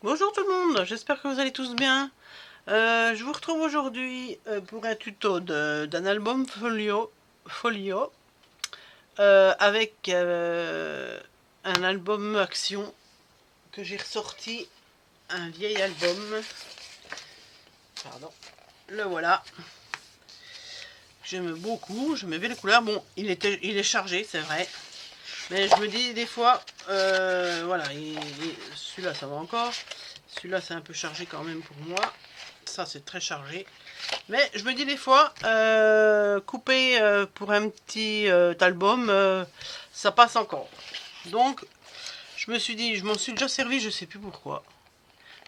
Bonjour tout le monde, j'espère que vous allez tous bien. Je vous retrouve aujourd'hui pour un tuto d'un album folio avec un album action que j'ai ressorti, un vieil album. Pardon, le voilà. J'aime beaucoup, je me vais les couleurs. Bon, il est chargé, c'est vrai. Mais je me dis des fois, voilà, celui-là ça va encore. Celui-là c'est un peu chargé quand même pour moi. Ça c'est très chargé. Mais je me dis des fois, couper pour un petit album, ça passe encore. Donc je me suis dit, je m'en suis déjà servi, je sais plus pourquoi.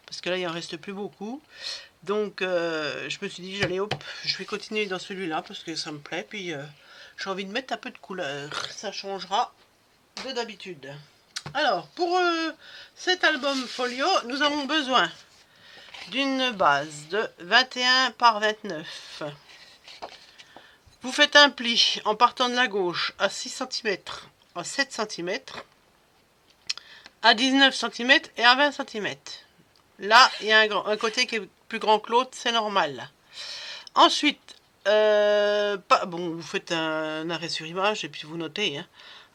Parce que là il en reste plus beaucoup. Donc je me suis dit, j'allais hop, je vais continuer dans celui-là parce que ça me plaît. Puis j'ai envie de mettre un peu de couleur. Ça changera de d'habitude. Alors, pour cet album folio, nous avons besoin d'une base de 21 par 29. Vous faites un pli en partant de la gauche à 6 cm, à 7 cm, à 19 cm et à 20 cm. Là, il y a un côté qui est plus grand que l'autre, c'est normal. Ensuite, vous faites un arrêt sur image et puis vous notez. Hein.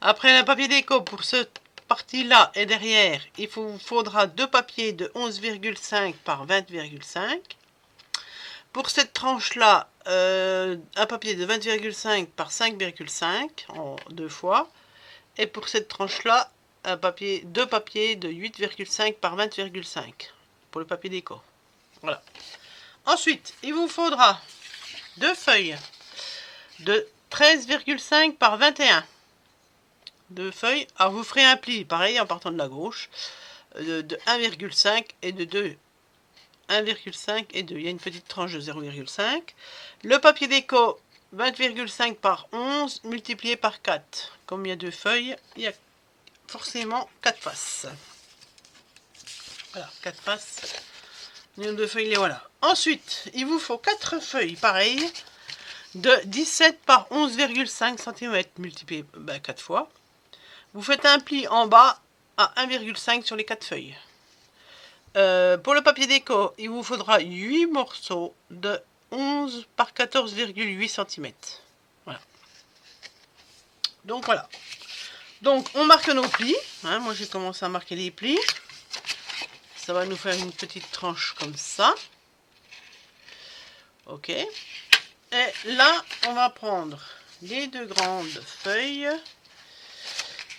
Après, le papier déco pour cette partie-là et derrière, il vous faudra deux papiers de 11,5 par 20,5. Pour cette tranche-là, un papier de 20,5 par 5,5 en deux fois. Et pour cette tranche-là, deux papiers de 8,5 par 20,5 pour le papier déco. Voilà. Ensuite, il vous faudra deux feuilles de 13,5 par 21. Deux feuilles. Alors vous ferez un pli, pareil, en partant de la gauche, de 1,5 et de 2. 1,5 et 2. Il y a une petite tranche de 0,5. Le papier déco, 20,5 par 11 multiplié par 4. Comme il y a deux feuilles, il y a forcément 4 faces. Voilà, 4 faces. Les deux feuilles, les voilà. Ensuite, il vous faut 4 feuilles, pareil, de 17 par 11,5 cm multiplié 4 fois. Vous faites un pli en bas à 1,5 sur les 4 feuilles. Pour le papier déco, il vous faudra 8 morceaux de 11 par 14,8 cm. Voilà. Donc voilà. Donc on marque nos plis. Hein, moi j'ai commencé à marquer les plis. Ça va nous faire une petite tranche comme ça. Ok. Et là, on va prendre les deux grandes feuilles.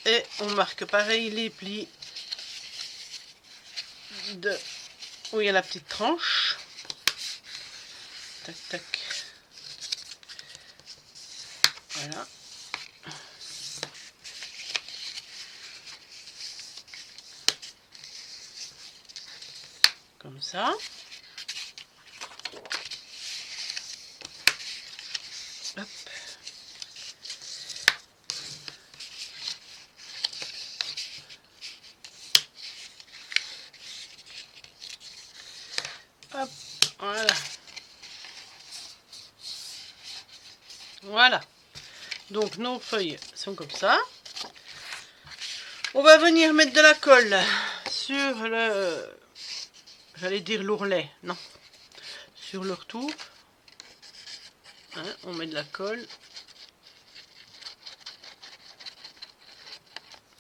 Et on marque pareil les plis de où il y a la petite tranche. Tac, tac. Voilà. Comme ça. Hop. Hop. Voilà. Voilà. Donc nos feuilles sont comme ça. On va venir mettre de la colle sur le... J'allais dire l'ourlet. Non. Sur le retour. Hein, on met de la colle.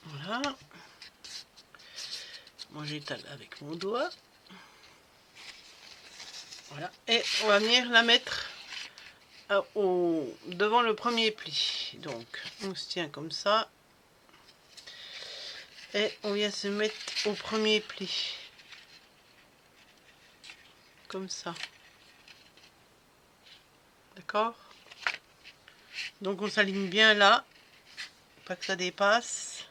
Voilà. Moi j'étale avec mon doigt. Voilà. Et on va venir la mettre devant le premier pli. Donc on se tient comme ça. Et on vient se mettre au premier pli. Comme ça. D'accord? Donc on s'aligne bien là. Pas que ça dépasse.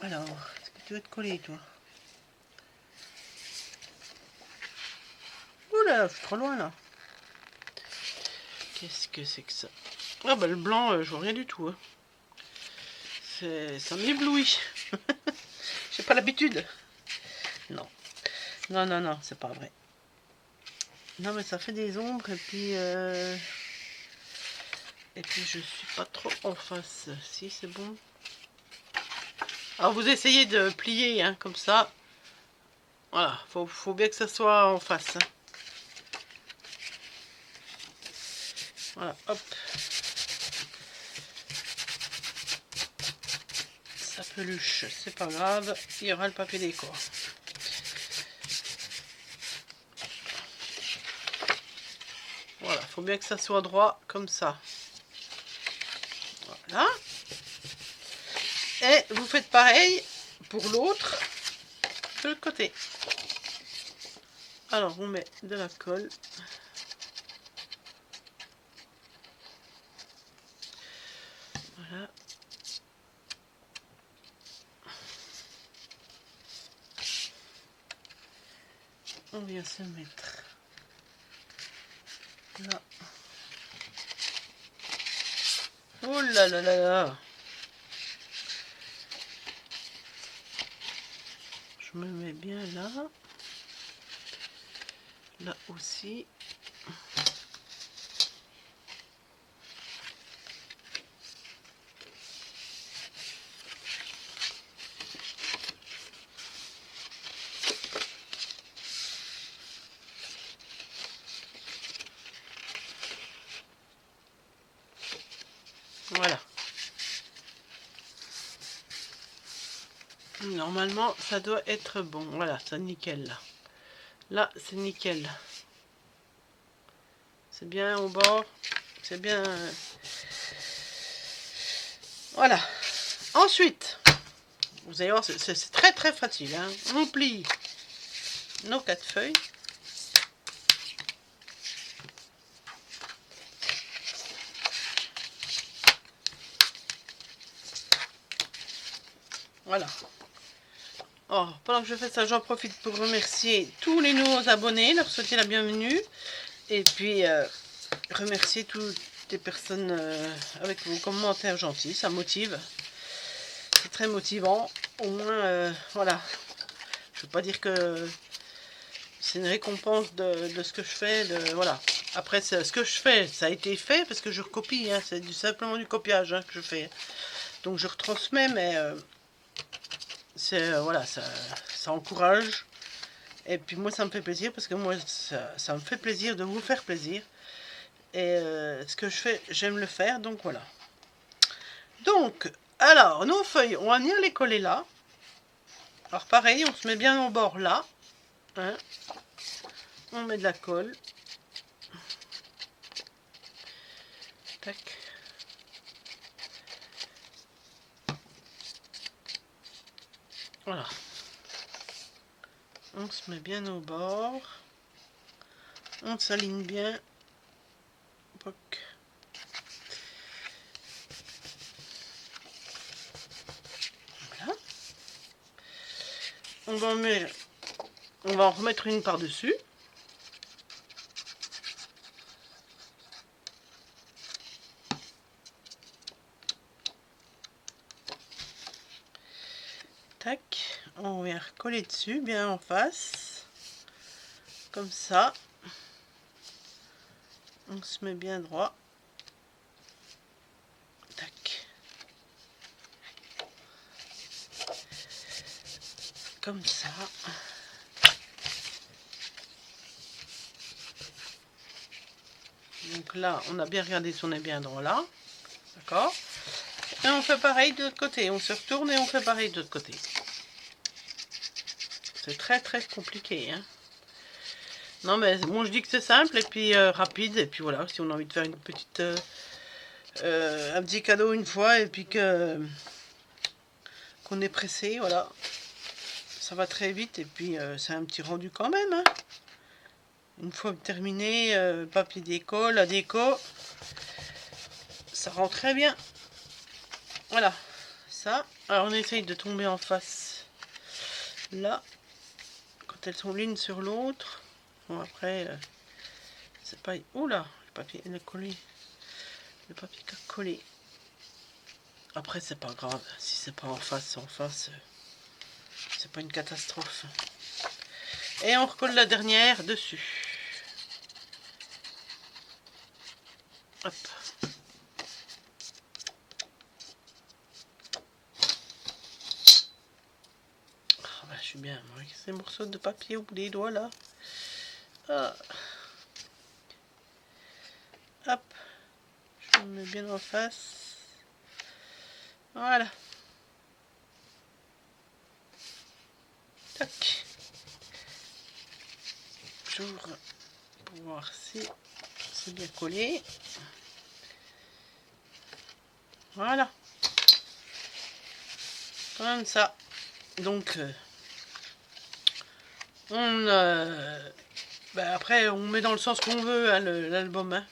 Alors, est-ce que tu veux te coller toi? Oula, je suis trop loin là. Qu'est-ce que c'est que ça? Ah bah le blanc, je vois rien du tout. Hein. Ça m'éblouit. J'ai pas l'habitude. Non. Non, non, non, c'est pas vrai. Non mais ça fait des ombres et puis je suis pas trop en face. Si c'est bon. Alors vous essayez de plier hein, comme ça. Voilà, faut bien que ça soit en face. Hein. Voilà, hop. Ça peluche, c'est pas grave, il y aura le papier déco. Voilà, faut bien que ça soit droit comme ça. Voilà. Et vous faites pareil pour l'autre de l'autre côté. Alors on met de la colle. Voilà. On vient se mettre là. Oh là là là là. Je me mets bien là. Là aussi. Voilà. Normalement, ça doit être bon. Voilà, c'est nickel là. Là, c'est nickel. C'est bien au bord. C'est bien. Voilà. Ensuite, vous allez voir, c'est très très facile. Hein. On plie nos 4 feuilles. Voilà. Oh, pendant que je fais ça, j'en profite pour remercier tous les nouveaux abonnés, leur souhaiter la bienvenue. Et puis, remercier toutes les personnes avec vos commentaires gentils. Ça motive. C'est très motivant. Au moins, voilà. Je ne veux pas dire que c'est une récompense de ce que je fais. Voilà. Après, ce que je fais, ça a été fait parce que je recopie. Hein, c'est simplement du copiage hein, que je fais. Donc, je retransmets, mais... voilà, ça encourage et puis moi ça me fait plaisir parce que moi ça me fait plaisir de vous faire plaisir et ce que je fais j'aime le faire donc voilà. Donc alors nos feuilles on va venir les coller là. Alors pareil on se met bien au bord là hein. On met de la colle. Tac. Voilà. On se met bien au bord. On s'aligne bien. Poc. Voilà. On va en remettre une par-dessus. Tac. On vient recoller dessus, bien en face. Comme ça. On se met bien droit. Tac. Comme ça. Donc là, on a bien regardé si on est bien droit là. D'accord. Et on fait pareil de l'autre côté. On se retourne et on fait pareil de l'autre côté. C'est très très compliqué. Hein. Non mais bon, je dis que c'est simple et puis rapide. Et puis voilà, si on a envie de faire une petite... un petit cadeau une fois et puis qu'on est pressé, voilà. Ça va très vite et puis c'est un petit rendu quand même. Hein. Une fois terminé, papier déco, la déco, ça rend très bien. Voilà, ça. Alors on essaye de tomber en face là, quand elles sont l'une sur l'autre. Bon après, c'est pas... Oula, le papier est collé. Le papier qui a collé. Après c'est pas grave, si c'est pas en face, c'est pas une catastrophe. Et on recolle la dernière dessus. Hop. je suis bien avec ces morceaux de papier au bout des doigts là. Ah. Hop, je me mets bien en face. Voilà. Tac. J'ouvre pour voir si c'est bien collé. Voilà. Comme ça. Donc, après, on met dans le sens qu'on veut hein, l'album. Hein.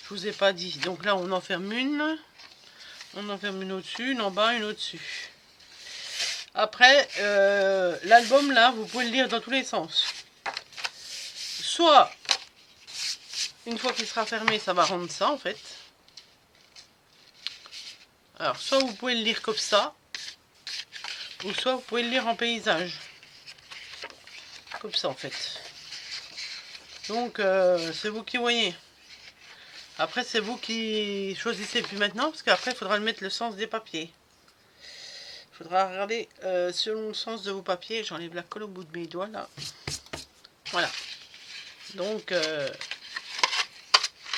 Je vous ai pas dit. Donc là, on en ferme une. On en ferme une au-dessus, une en bas, une au-dessus. Après, l'album, là, vous pouvez le lire dans tous les sens. Soit, une fois qu'il sera fermé, ça va rendre ça, en fait. Alors, soit vous pouvez le lire comme ça, ou soit vous pouvez le lire en paysage. Comme ça, en fait. Donc, c'est vous qui voyez. Après, c'est vous qui choisissez plus maintenant, parce qu'après, il faudra le mettre le sens des papiers. Il faudra regarder selon le sens de vos papiers. J'enlève la colle au bout de mes doigts, là. Voilà. Donc,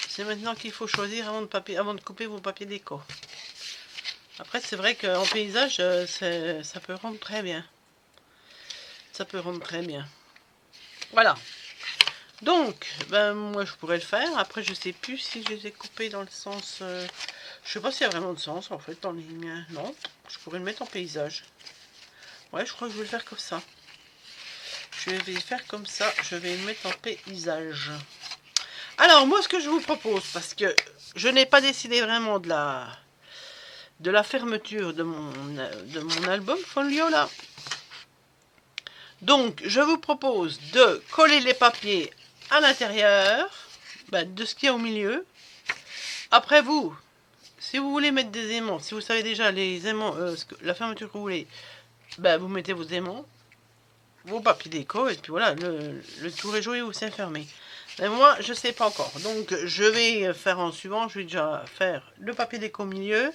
c'est maintenant qu'il faut choisir avant de couper vos papiers déco. Après, c'est vrai qu'en paysage, ça peut rendre très bien. Ça peut rendre très bien. Voilà. Donc, ben moi je pourrais le faire. Après, je sais plus si je les ai coupés dans le sens... je sais pas s'il y a vraiment de sens en fait dans les miens. Non, je pourrais le mettre en paysage. Ouais, je crois que je vais le faire comme ça. Je vais faire comme ça. Je vais le mettre en paysage. Alors, moi, ce que je vous propose, parce que je n'ai pas décidé vraiment de la fermeture de mon album folio là. Donc, je vous propose de coller les papiers à l'intérieur de ce qu'il y a au milieu. Après vous, si vous voulez mettre des aimants, si vous savez déjà les aimants, la fermeture que vous voulez, vous mettez vos aimants, vos papiers déco, et puis voilà, le tour est joué ou c'est fermé. Mais moi, je sais pas encore. Donc, je vais faire en suivant, je vais déjà faire le papier déco au milieu,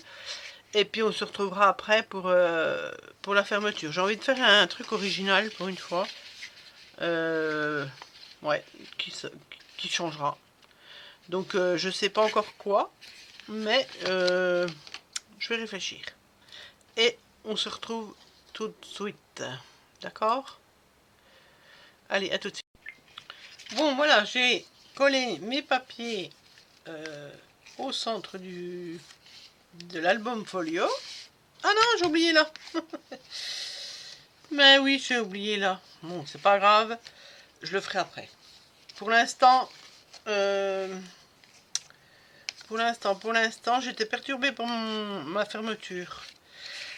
et puis on se retrouvera après pour la fermeture. J'ai envie de faire un truc original pour une fois. Ouais, qui changera. Donc je sais pas encore quoi, mais je vais réfléchir. Et on se retrouve tout de suite. D'accord? Allez, à tout de suite. Bon, voilà, j'ai collé mes papiers au centre de l'album folio. Ah non, j'ai oublié là. Mais oui, j'ai oublié là. Bon, c'est pas grave. Je le ferai après. Pour l'instant, j'étais perturbée par ma fermeture.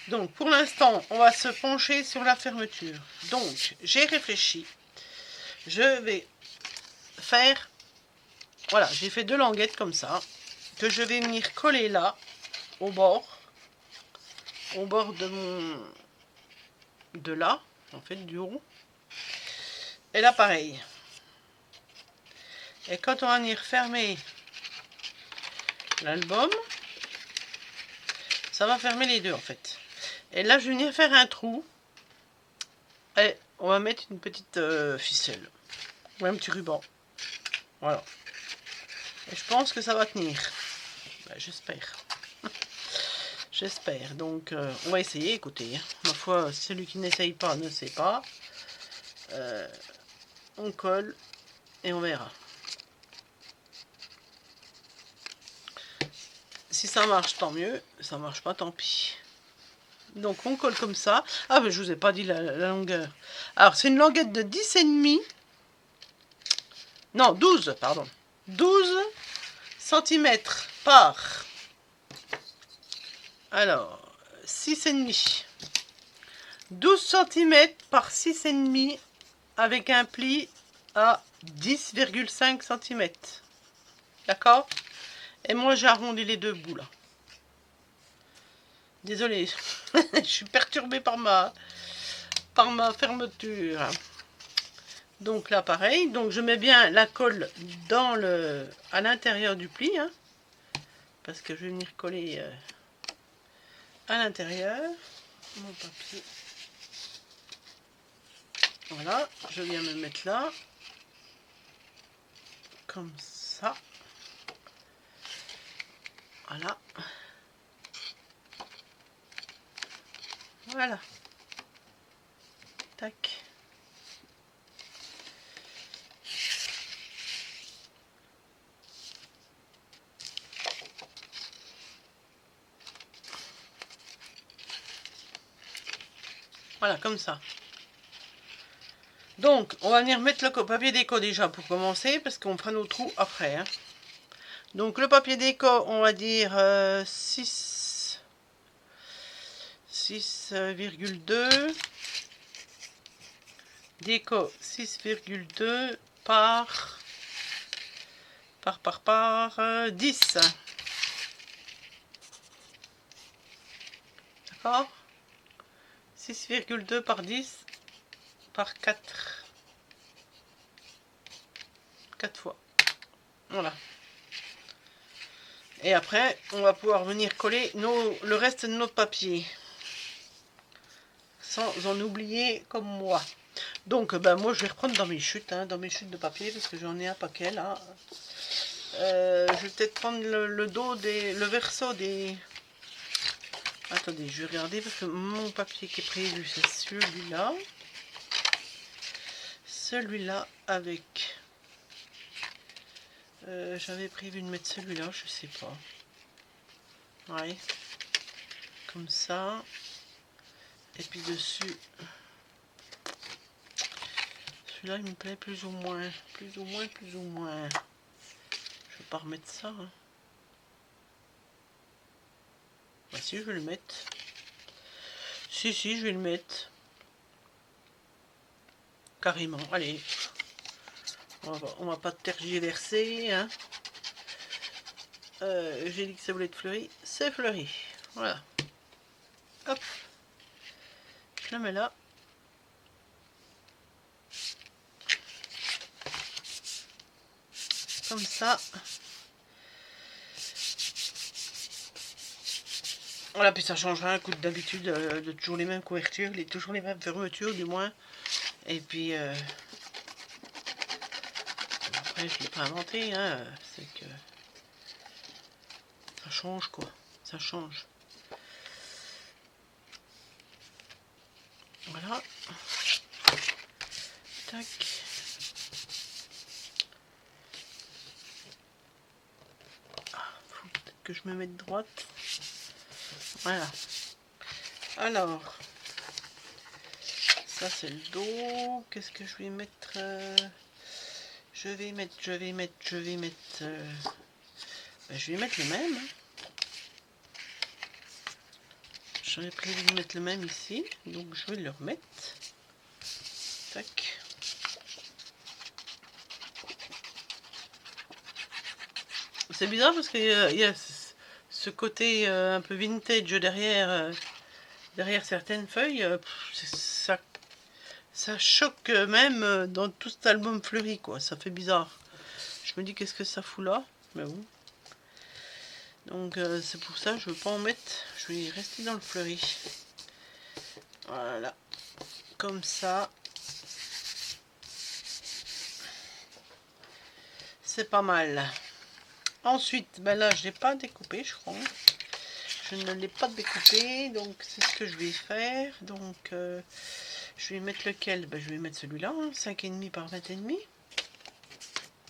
Donc, pour l'instant, on va se pencher sur la fermeture. Donc, j'ai réfléchi. Je vais faire... Voilà, j'ai fait 2 languettes comme ça, que je vais venir coller là, au bord de là, en fait, du haut. Et là, pareil. Et quand on va venir fermer l'album, ça va fermer les deux, en fait. Et là, je vais venir faire un trou. Et on va mettre une petite ficelle. Ou un petit ruban. Voilà. Et je pense que ça va tenir. J'espère. J'espère. Donc, on va essayer. Écoutez, ma foi, celui qui n'essaye pas ne sait pas. On colle et on verra. Si ça marche, tant mieux. Ça marche pas, tant pis. Donc, on colle comme ça. Ah, mais je vous ai pas dit la longueur. Alors, c'est une languette de 10,5. Non, 12, pardon. 12 cm par... Alors, 6,5. 12 cm par 6,5 avec un pli à 10,5 cm. D'accord? Et moi, j'ai arrondi les deux bouts là. Désolée, je suis perturbée par ma fermeture. Donc là, pareil. Donc je mets bien la colle à l'intérieur du pli. Hein, parce que je vais venir coller à l'intérieur mon papier. Voilà, je viens me mettre là. Comme ça. Voilà. Voilà. Tac. Voilà, comme ça. Donc, on va venir mettre le papier déco déjà pour commencer, parce qu'on fera nos trous après. Hein. Donc, le papier déco, on va dire 6,2. Déco 6,2 par 10. D'accord, 6,2 par 10 par 4. 4 fois. Voilà. Et après, on va pouvoir venir coller le reste de notre papier. Sans en oublier comme moi. Donc, ben, moi, je vais reprendre dans mes chutes, hein, dans mes chutes de papier, parce que j'en ai un paquet, là. Je vais peut-être prendre le dos le verso des... Attendez, je vais regarder, parce que mon papier qui est prévu, c'est celui-là. Celui-là avec... j'avais prévu de mettre celui-là, je sais pas. Ouais. Comme ça. Et puis dessus... Celui-là, il me plaît plus ou moins. Plus ou moins, plus ou moins. Je vais pas remettre ça. Hein. Bah si, je vais le mettre. Si, je vais le mettre. Carrément. Allez. On va pas tergiverser. Hein. J'ai dit que ça voulait être fleuri. C'est fleuri. Voilà. Hop. Je le mets là. Comme ça. Voilà, puis ça changera un coup d'habitude de toujours les mêmes couvertures, toujours les mêmes fermetures du moins. Et puis après je l'ai pas inventé, hein, c'est que ça change quoi, ça change. Voilà. Tac. Faut peut-être que je me mette droite. Voilà. Alors, ça c'est le dos. Qu'est-ce que je vais mettre je vais mettre je vais mettre le même. J'avais prévu de mettre le même ici, donc je vais le remettre. Tac. C'est bizarre parce qu'il y a ce côté un peu vintage derrière, derrière certaines feuilles. Ça choque même dans tout cet album fleuri, quoi. Ça fait bizarre. Je me dis qu'est-ce que ça fout là, mais bon. Donc c'est pour ça je ne veux pas en mettre. Je vais rester dans le fleuri. Voilà. Comme ça. C'est pas mal. Ensuite, ben là je l'ai pas découpé, je crois. Je ne l'ai pas découpé, donc c'est ce que je vais faire. Donc je vais mettre lequel? Ben, je vais mettre celui-là, hein, 5,5 par 20,5.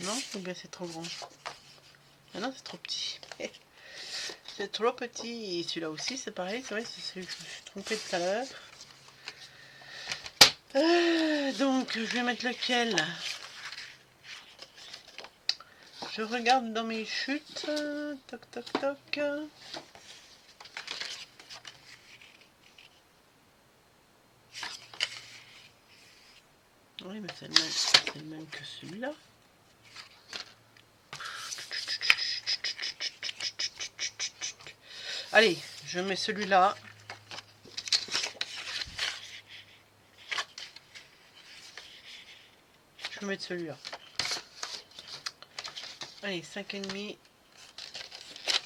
Non, ou bien c'est trop grand? Ah non, c'est trop petit. C'est trop petit. Et celui-là aussi, c'est pareil. C'est vrai, c'est celui que je me suis trompée tout à l'heure. Donc, je vais mettre lequel? Je regarde dans mes chutes. Toc, toc, toc. Oui, mais c'est le même que celui-là. Allez, je mets celui-là. Je vais mettre celui-là. Allez, 5,5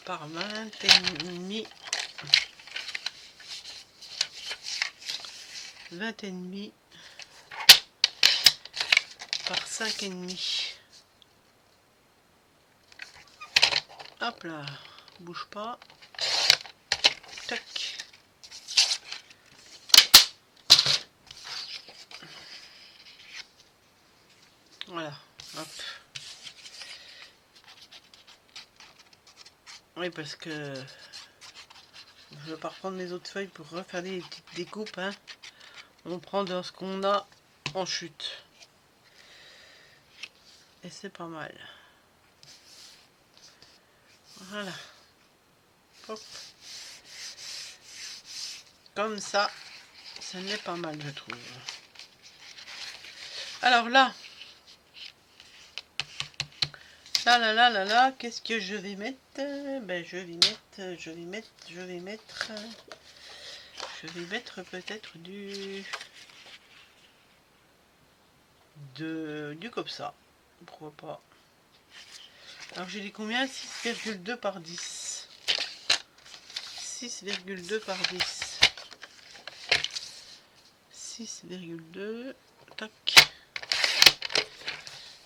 par 20,5. 20,5 par 5,5. Hop là, bouge pas. Tac. Voilà, hop. Oui, parce que je ne vais pas reprendre mes autres feuilles pour refaire des petites découpes. Hein. On prend dans ce qu'on a en chute. Et c'est pas mal. Voilà. Hop. Comme ça, ça n'est pas mal, je trouve. Alors là, qu'est-ce que je vais mettre? Ben, je vais mettre peut-être du comme ça. Pourquoi pas? Alors j'ai dit combien? 6,2 par 10. 6,2 par 10. 6,2. Tac.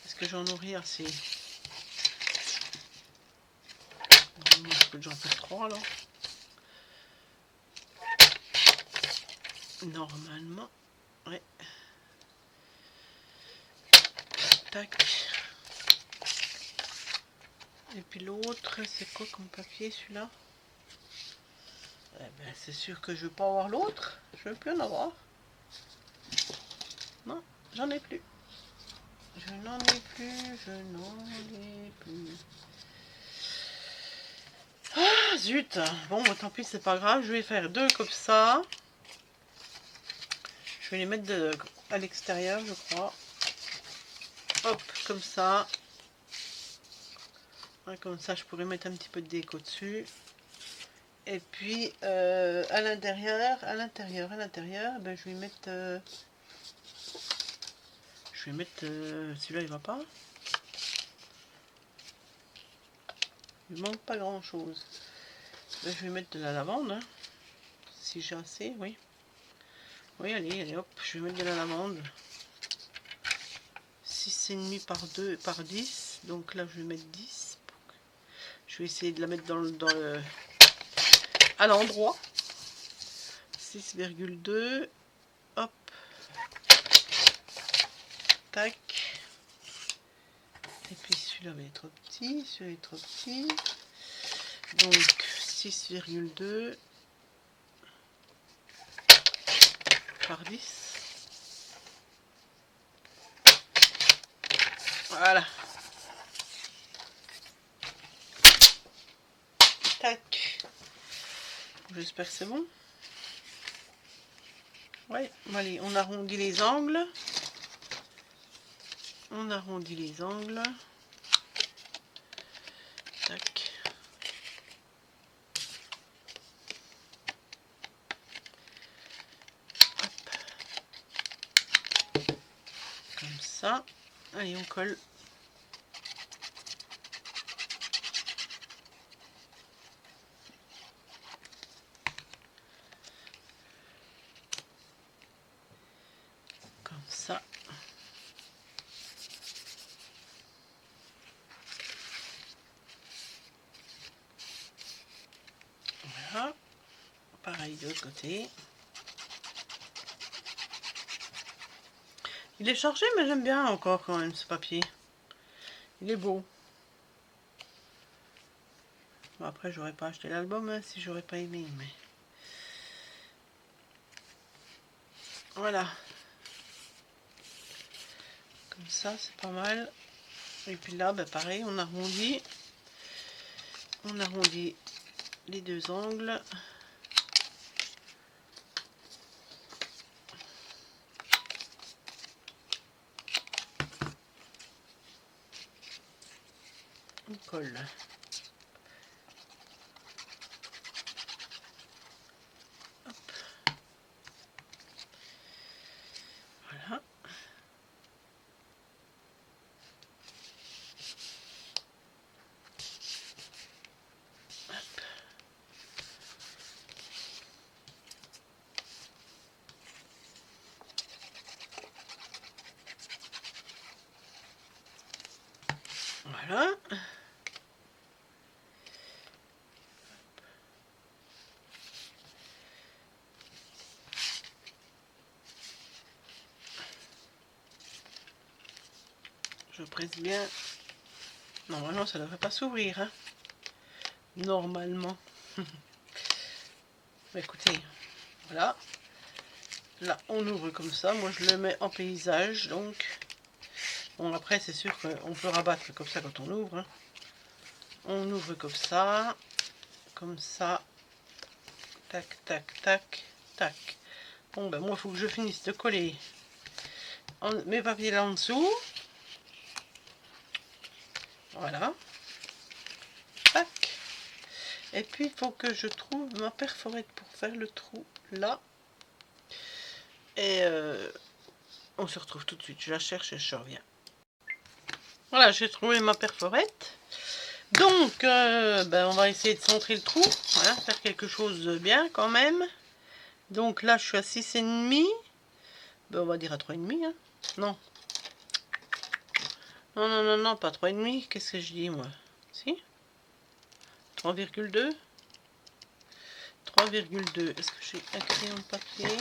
Est-ce que j'en aurai assez? Je peux j'en faire 3 alors. Normalement. Ouais. Tac. Et puis l'autre, c'est quoi comme papier celui-là? Eh ben, c'est sûr que je veux pas avoir l'autre. Je veux plus en avoir. Non, j'en ai plus. Je n'en ai plus. Ah, zut. Bon, tant pis, c'est pas grave. Je vais faire 2 comme ça. Je vais les mettre à l'extérieur, je crois. Hop, comme ça. Ouais, comme ça, je pourrais mettre un petit peu de déco dessus. Et puis, à l'intérieur, ben, je vais mettre... celui-là, il va pas. Il manque pas grand-chose. Ben, je vais mettre de la lavande. Hein, si j'ai assez, oui. Oui, allez, hop, je vais mettre de la lavande. 6,5 par 2 par 10. Donc là, je vais mettre 10. Je vais essayer de la mettre à l'endroit. 6,2. Hop. Tac. Et puis celui-là va être trop petit. Celui-là est trop petit. Donc 6,2 par 10. Voilà. Tac. J'espère que c'est bon. Ouais, allez, on arrondit les angles. On arrondit les angles. Tac. Hop. Comme ça. Allez, on colle. Comme ça. Voilà. Pareil de l'autre côté. Il est chargé, mais j'aime bien encore quand même ce papier. Il est beau. Bon, après, j'aurais pas acheté l'album hein, si j'aurais pas aimé. Mais voilà. Comme ça, c'est pas mal. Et puis là, bah, pareil, on arrondit. On arrondit les deux angles. On colle. Hop. Voilà. Hop. Voilà. Je presse bien. Normalement, ça ne devrait pas s'ouvrir. Hein. Normalement. Écoutez, voilà. Là, on ouvre comme ça. Moi, je le mets en paysage. Donc, bon, après, c'est sûr qu'on peut rabattre comme ça quand on ouvre. Hein. On ouvre comme ça. Comme ça. Tac, tac, tac, tac. Bon, ben, moi, il faut que je finisse de coller mes papiers là en dessous. Voilà. Tac. Et puis, il faut que je trouve ma perforette pour faire le trou là. Et on se retrouve tout de suite. Je la cherche et je reviens. Voilà, j'ai trouvé ma perforette. Donc, ben, on va essayer de centrer le trou. Voilà, faire quelque chose de bien quand même. Donc là, je suis à 6,5. Ben, on va dire à 3,5. Hein. Non. Non, non, non, non, pas 3,5. Qu'est-ce que je dis, moi? Si 3,2. 3,2. Est-ce que j'ai un crayon de papier?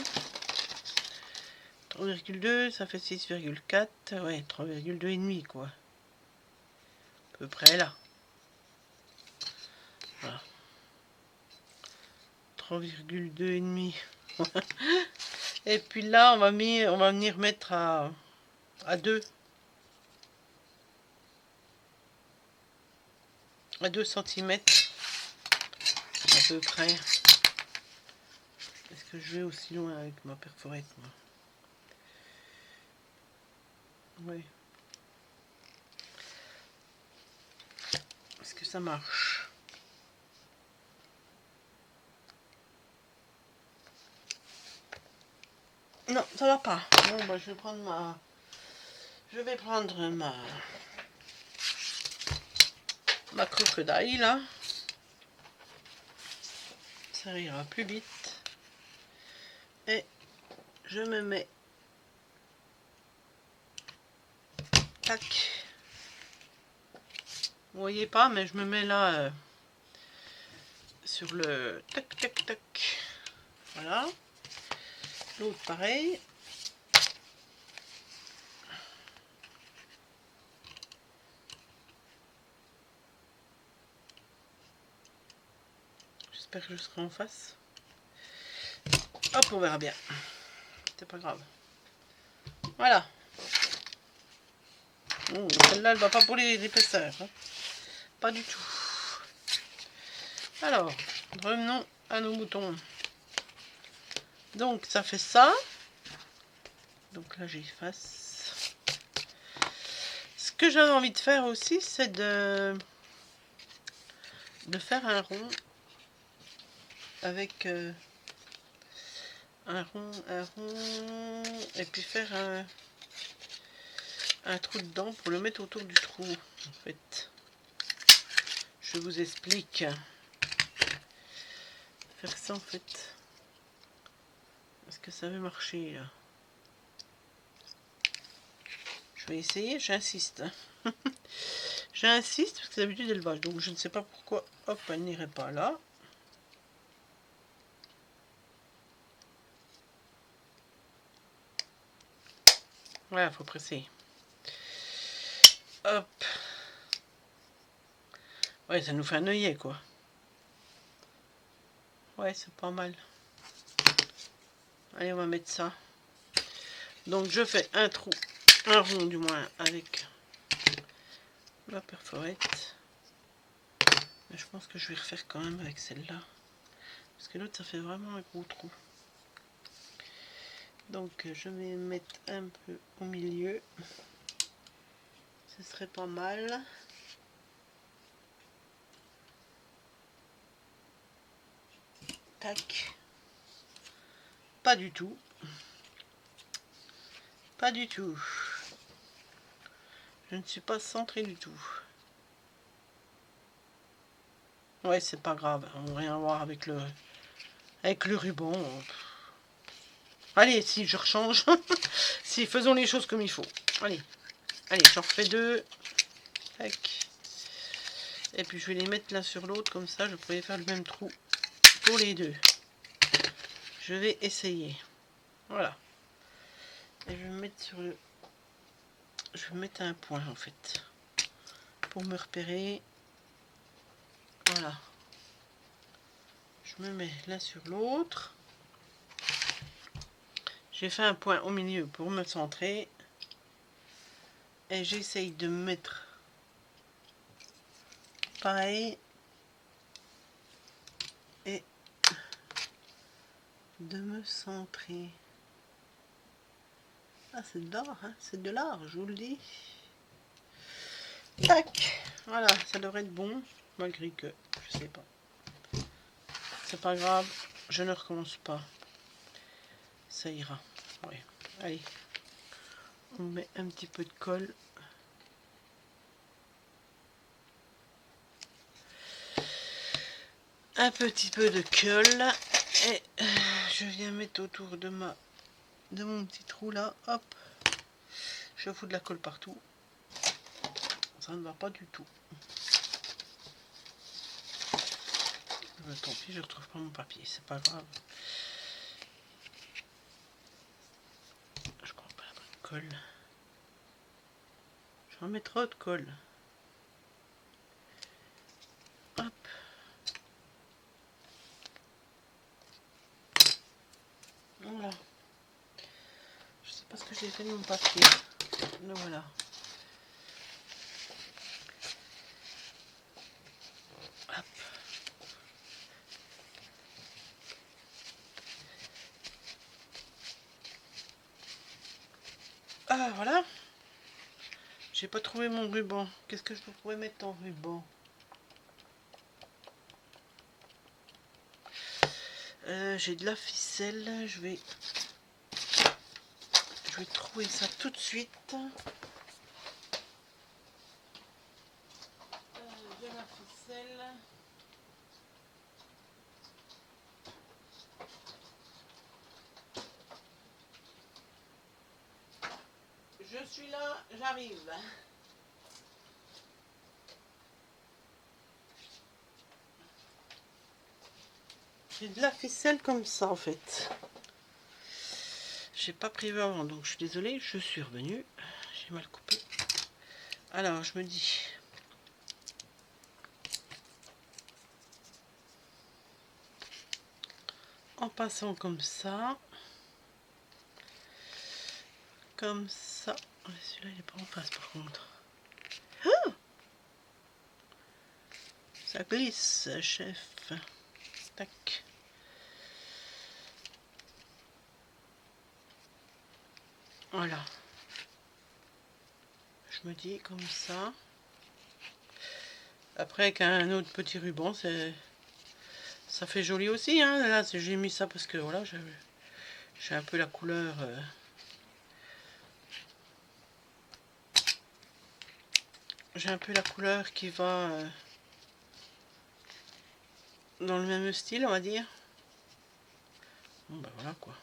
3,2, ça fait 6,4. Ouais, 3,2,5 quoi. À peu près là. Voilà. 3,2,5. Et puis là, on va venir mettre à 2. À 2 cm. À peu près. Est-ce que je vais aussi loin avec ma perforette, moi? Oui. Est-ce que ça marche? Non, ça va pas. Bon, bah, je vais prendre ma crocodile, là. Ça ira plus vite. Et je me mets. Tac. Vous voyez pas, mais je me mets là sur le tac, tac, tac. Voilà. L'autre pareil. J'espère que je serai en face. Hop, on verra bien. C'est pas grave. Voilà. Celle-là, elle va pas pour l'épaisseur. Hein. Pas du tout. Alors, revenons à nos moutons. Donc, ça fait ça. Donc là, j'efface. Ce que j'avais envie de faire aussi, c'est de faire un rond avec un rond, et puis faire un trou dedans pour le mettre autour du trou, en fait. Je vous explique. Faire ça, en fait. Est-ce que ça va marcher, là? Je vais essayer, j'insiste. J'insiste, parce que c'est l'habitude d'élevage, donc je ne sais pas pourquoi, hop, elle n'irait pas là. Voilà, faut presser. Hop. Ouais, ça nous fait un œillet, quoi. Ouais, c'est pas mal. Allez, on va mettre ça. Donc, je fais un trou, un rond du moins, avec ma perforette. Mais je pense que je vais refaire quand même avec celle-là. Parce que l'autre, ça fait vraiment un gros trou. Donc, je vais mettre un peu au milieu. Ce serait pas mal. Tac. Pas du tout. Pas du tout. Je ne suis pas centrée du tout. Ouais, c'est pas grave. On n'a rien à voir avec le ruban. Allez, si je rechange. Si, faisons les choses comme il faut. Allez. Allez, j'en refais 2. Tac. Et puis je vais les mettre l'un sur l'autre, comme ça je pourrais faire le même trou pour les deux. Je vais essayer. Voilà. Et je vais me mettre sur le... Je vais mettre un point en fait. Pour me repérer. Voilà. Je me mets l'un sur l'autre. J'ai fait un point au milieu pour me centrer. Et j'essaye de me mettre pareil. Et de me centrer. Ah, c'est de l'art, hein, c'est de l'art, je vous le dis. Tac, voilà, ça devrait être bon, malgré que, je sais pas. C'est pas grave, je ne recommence pas. Ça ira. Ouais. Allez, on met un petit peu de colle. Un petit peu de colle. Et je viens mettre autour de mon petit trou là. Hop. Je fous de la colle partout. Ça ne va pas du tout. Tant pis, je retrouve pas mon papier. C'est pas grave. Je prends pas la bonne colle. Je vais en mettre trop de colle. Hop. Voilà. Je sais pas ce que j'ai fait de mon papier. Le voilà. Hop. Ah voilà. J'ai pas trouvé mon ruban. Qu'est-ce que je pourrais mettre en ruban? J'ai de la ficelle. Je vais trouver ça tout de suite. De la ficelle. Je suis là, j'arrive. J'ai de la ficelle comme ça en fait. J'ai pas prévu avant, donc je suis désolée, je suis revenue. J'ai mal coupé. Alors je me dis... En passant comme ça. Comme ça. Celui-là il est pas en face par contre. Ah, ça glisse, chef. Tac. Voilà. Je me dis comme ça. Après avec un autre petit ruban, ça fait joli aussi. Hein. Là j'ai mis ça parce que voilà, j'ai un peu la couleur. J'ai un peu la couleur qui va dans le même style, on va dire. Bon ben voilà quoi.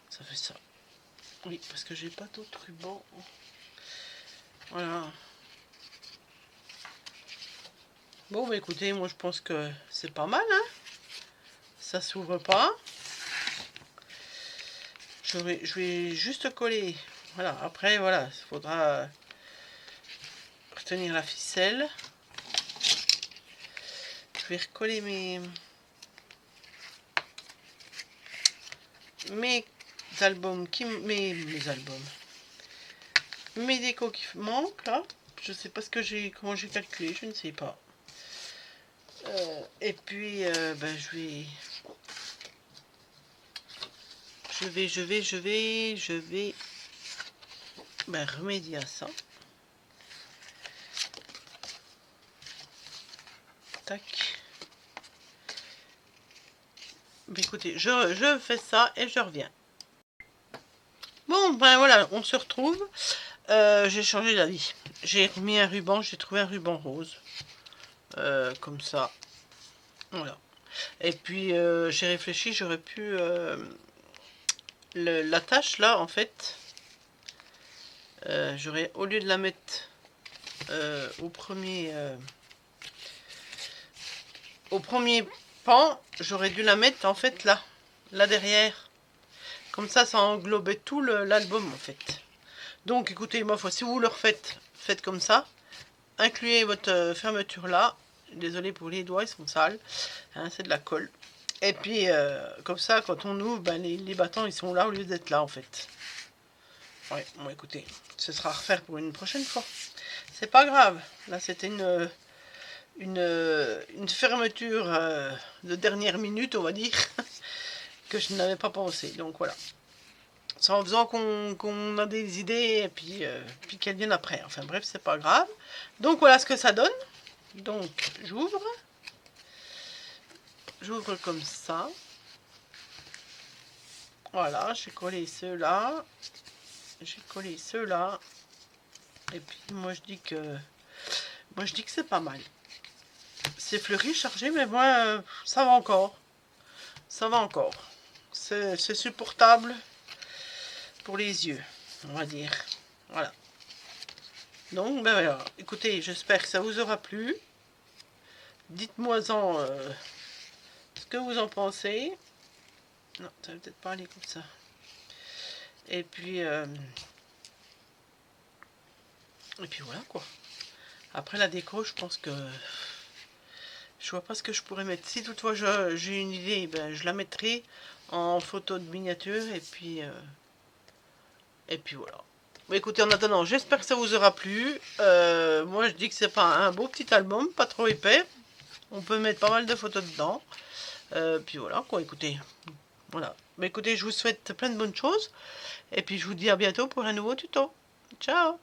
Ça fait ça. Oui, parce que j'ai pas d'autres rubans. Voilà. Bon bah écoutez, moi je pense que c'est pas mal, hein. Ça s'ouvre pas. Je vais juste coller. Voilà, après voilà, il faudra retenir la ficelle. Je vais recoller mes albums, mes albums. Mes décos qui manquent là. Je sais pas comment j'ai calculé, je ne sais pas. Et puis ben, je vais ben, remédier à ça. Tac. Ben, écoutez, je fais ça et je reviens. Bon, ben voilà, on se retrouve. J'ai changé d'avis. J'ai remis un ruban, j'ai trouvé un ruban rose. Comme ça. Voilà. Et puis j'ai réfléchi, j'aurais pu... la tâche là, en fait, j'aurais, au lieu de la mettre au premier pan, j'aurais dû la mettre en fait là derrière. Comme ça englobait tout l'album en fait. Donc écoutez, ma foi, si vous le refaites, faites comme ça. Incluez votre fermeture là. Désolé pour les doigts, ils sont sales. Hein, c'est de la colle. Et puis, comme ça, quand on ouvre, ben, les battants, ils sont là au lieu d'être là, en fait. Ouais, bon, écoutez, ce sera à refaire pour une prochaine fois. C'est pas grave. Là, c'était une fermeture de dernière minute, on va dire, que je n'avais pas pensé. Donc, voilà. C'est en faisant qu'on a des idées et puis qu'elles viennent après. Enfin, bref, c'est pas grave. Donc, voilà ce que ça donne. Donc, j'ouvre. J'ouvre comme ça. Voilà, j'ai collé ceux-là. J'ai collé ceux-là. Et puis moi je dis que c'est pas mal. C'est fleuri, chargé, mais moi ça va encore. Ça va encore. C'est supportable pour les yeux, on va dire. Voilà. Donc ben voilà. Écoutez, j'espère que ça vous aura plu. Dites-moi-en ce que vous en pensez. Non, ça va peut-être pas aller comme ça. Et puis voilà quoi. Après la déco, je pense que je vois pas ce que je pourrais mettre. Si toutefois j'ai une idée, ben, je la mettrai en photo de miniature et puis voilà. Bon, écoutez, en attendant, j'espère que ça vous aura plu. Moi, je dis que c'est pas un beau petit album, pas trop épais. On peut mettre pas mal de photos dedans. Puis voilà, quoi, écoutez. Voilà. Mais écoutez, je vous souhaite plein de bonnes choses. Et puis, je vous dis à bientôt pour un nouveau tuto. Ciao!